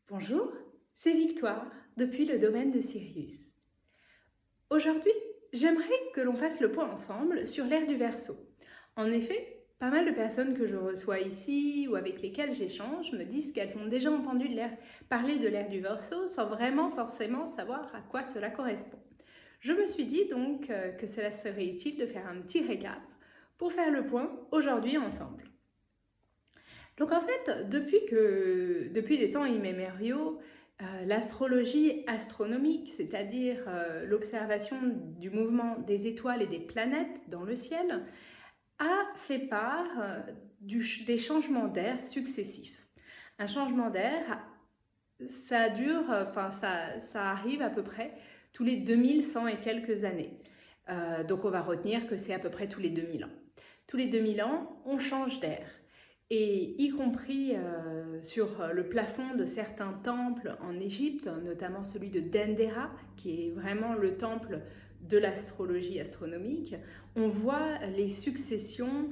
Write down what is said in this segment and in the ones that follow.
Bonjour, c'est Victoire, depuis le domaine de Sirius. Aujourd'hui, j'aimerais que l'on fasse le point ensemble sur l'ère du Verseau. En effet, pas mal de personnes que je reçois ici ou avec lesquelles j'échange me disent qu'elles ont déjà entendu parler de l'ère du Verseau sans vraiment forcément savoir à quoi cela correspond. Je me suis dit donc que cela serait utile de faire un petit récap pour faire le point aujourd'hui ensemble. Donc en fait, depuis des temps immémoriaux, l'astrologie astronomique, c'est-à-dire l'observation du mouvement des étoiles et des planètes dans le ciel, a fait part des changements d'air successifs. Un changement d'air, ça arrive à peu près tous les 2100 et quelques années. Donc on va retenir que c'est à peu près tous les 2000 ans. Tous les 2000 ans, on change d'air. Et y compris sur le plafond de certains temples en Égypte, notamment celui de Dendera, qui est vraiment le temple de l'astrologie astronomique, on voit les successions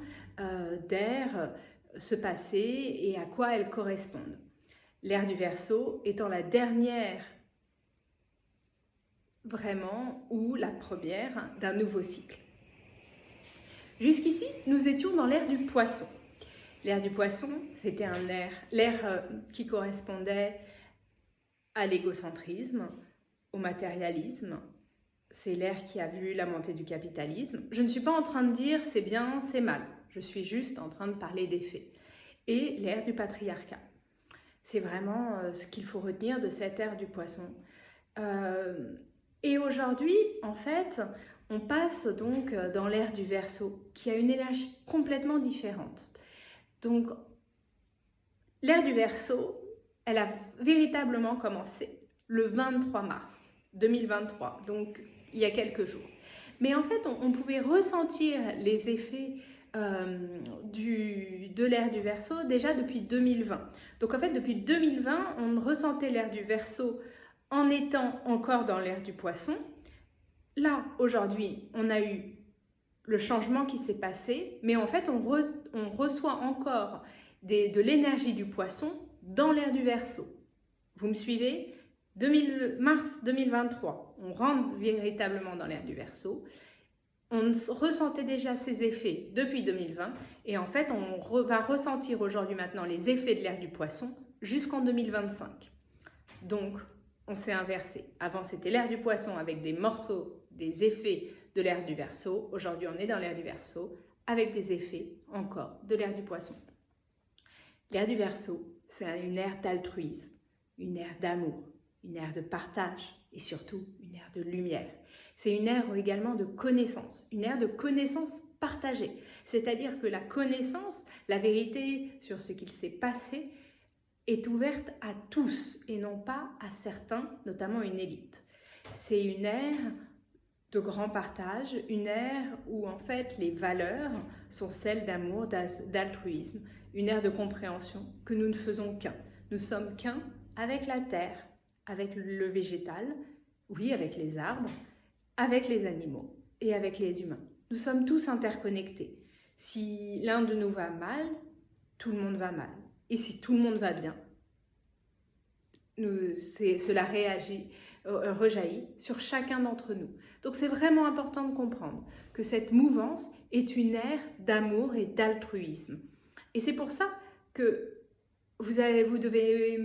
d'ères se passer et à quoi elles correspondent. L'ère du Verseau étant la dernière vraiment ou la première d'un nouveau cycle. Jusqu'ici, nous étions dans l'ère du Poisson. L'ère du Poisson, c'était l'ère qui correspondait à l'égocentrisme, au matérialisme. C'est l'ère qui a vu la montée du capitalisme. Je ne suis pas en train de dire c'est bien, c'est mal. Je suis juste en train de parler des faits. Et l'ère du patriarcat. C'est vraiment ce qu'il faut retenir de cette ère du Poisson. Et aujourd'hui, en fait, on passe donc dans l'ère du Verseau, qui a une énergie complètement différente. Donc, l'ère du Verseau, elle a véritablement commencé le 23 mars 2023, donc il y a quelques jours. Mais en fait, on pouvait ressentir les effets de l'ère du Verseau déjà depuis 2020. Donc en fait, depuis 2020, on ressentait l'ère du Verseau en étant encore dans l'ère du Poisson. Là, aujourd'hui, on a eu le changement qui s'est passé, mais en fait, on reçoit encore de l'énergie du Poisson dans l'ère du Verseau. Vous me suivez? Mars 2023, on rentre véritablement dans l'ère du Verseau. On ressentait déjà ces effets depuis 2020 et en fait, on va ressentir aujourd'hui maintenant les effets de l'ère du Poisson jusqu'en 2025. Donc, on s'est inversé. Avant, c'était l'ère du Poisson avec des morceaux, des effets de l'ère du Verseau. Aujourd'hui, on est dans l'ère du Verseau avec des effets encore de l'ère du Poisson. L'ère du Verseau, c'est une ère d'altruisme, une ère d'amour, une ère de partage et surtout une ère de lumière. C'est une ère également de connaissance, une ère de connaissance partagée. C'est-à-dire que la connaissance, la vérité sur ce qu'il s'est passé, est ouverte à tous et non pas à certains, notamment une élite. C'est une ère de grand partage, une ère où en fait les valeurs sont celles d'amour, d'altruisme, une ère de compréhension que nous ne faisons qu'un. Nous sommes qu'un avec la terre, avec le végétal, oui, avec les arbres, avec les animaux et avec les humains. Nous sommes tous interconnectés. Si l'un de nous va mal, tout le monde va mal. Et si tout le monde va bien, cela rejaillit sur chacun d'entre nous. Donc c'est vraiment important de comprendre que cette mouvance est une ère d'amour et d'altruisme. Et c'est pour ça que vous devez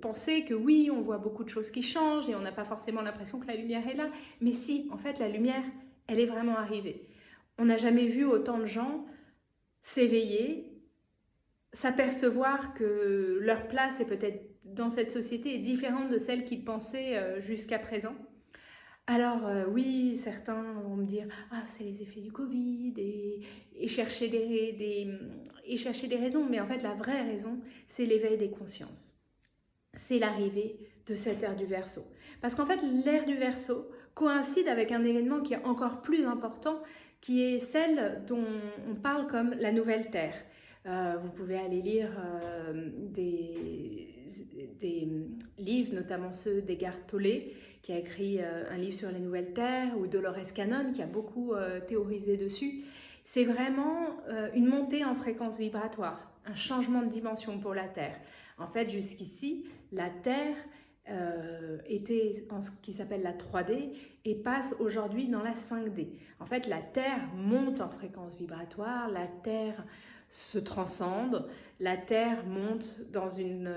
penser que oui, on voit beaucoup de choses qui changent et on n'a pas forcément l'impression que la lumière est là. Mais si, en fait, la lumière, elle est vraiment arrivée. On n'a jamais vu autant de gens s'éveiller, s'apercevoir que leur place est peut-être dans cette société est différente de celle qu'ils pensaient jusqu'à présent. Alors oui, certains vont me dire « Ah, c'est les effets du Covid » et chercher des raisons. Mais en fait, la vraie raison, c'est l'éveil des consciences. C'est l'arrivée de cette ère du Verseau. Parce qu'en fait, l'ère du Verseau coïncide avec un événement qui est encore plus important, qui est celle dont on parle comme la nouvelle Terre. Vous pouvez aller lire des livres, notamment ceux d'Eckhart Tolle, qui a écrit un livre sur les nouvelles terres, ou Dolores Cannon, qui a beaucoup théorisé dessus. C'est vraiment une montée en fréquence vibratoire. un changement de dimension pour la Terre. En fait, jusqu'ici, la Terre était en ce qui s'appelle la 3D et passe aujourd'hui dans la 5D. En fait, la Terre monte en fréquence vibratoire, la Terre se transcende, la Terre monte dans une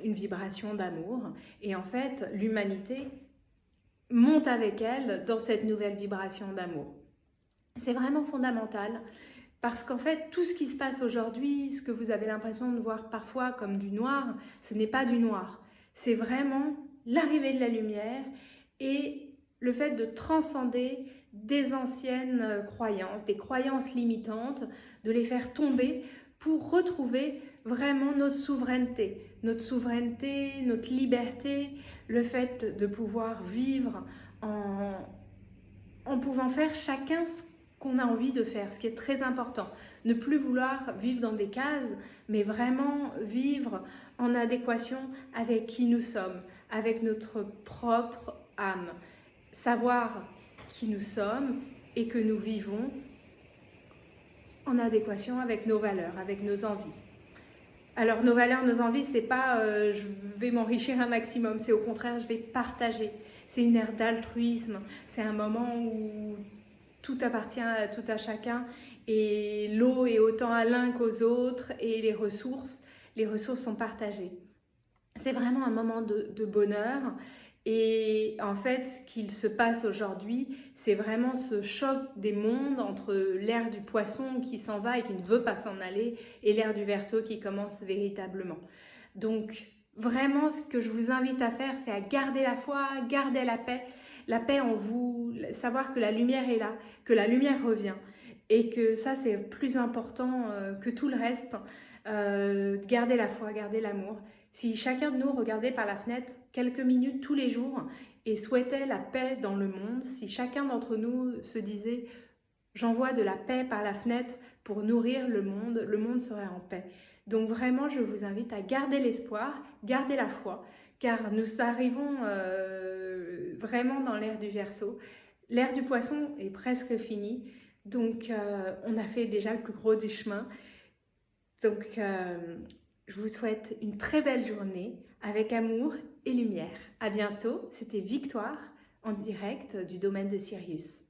vibration d'amour et en fait, l'humanité monte avec elle dans cette nouvelle vibration d'amour. C'est vraiment fondamental parce qu'en fait, tout ce qui se passe aujourd'hui, ce que vous avez l'impression de voir parfois comme du noir, ce n'est pas du noir. C'est vraiment l'arrivée de la lumière et le fait de transcender des anciennes croyances, des croyances limitantes, de les faire tomber pour retrouver vraiment notre souveraineté, notre liberté, le fait de pouvoir vivre en pouvant faire chacun ce qu'on a envie de faire, ce qui est très important. Ne plus vouloir vivre dans des cases, mais vraiment vivre en adéquation avec qui nous sommes, avec notre propre âme. Savoir qui nous sommes et que nous vivons en adéquation avec nos valeurs, avec nos envies. Alors nos valeurs, nos envies, c'est pas je vais m'enrichir un maximum, c'est au contraire je vais partager. C'est une ère d'altruisme, c'est un moment où tout appartient à tout à chacun et l'eau est autant à l'un qu'aux autres et les ressources sont partagées. C'est vraiment un moment de bonheur et en fait ce qu'il se passe aujourd'hui, c'est vraiment ce choc des mondes entre l'ère du poisson qui s'en va et qui ne veut pas s'en aller et l'ère du Verseau qui commence véritablement. Donc vraiment ce que je vous invite à faire, c'est à garder la foi, garder la paix en vous, savoir que la lumière est là, que la lumière revient et que ça c'est plus important que tout le reste. Garder la foi, garder l'amour. Si chacun de nous regardait par la fenêtre quelques minutes tous les jours et souhaitait la paix dans le monde, si chacun d'entre nous se disait « j'envoie de la paix par la fenêtre pour nourrir le monde serait en paix ». Donc vraiment, je vous invite à garder l'espoir, garder la foi, car nous arrivons vraiment dans l'ère du Verseau. L'ère du Poisson est presque finie, donc on a fait déjà le plus gros du chemin. Donc, je vous souhaite une très belle journée avec amour et lumière. À bientôt, c'était Victoire en direct du domaine de Sirius.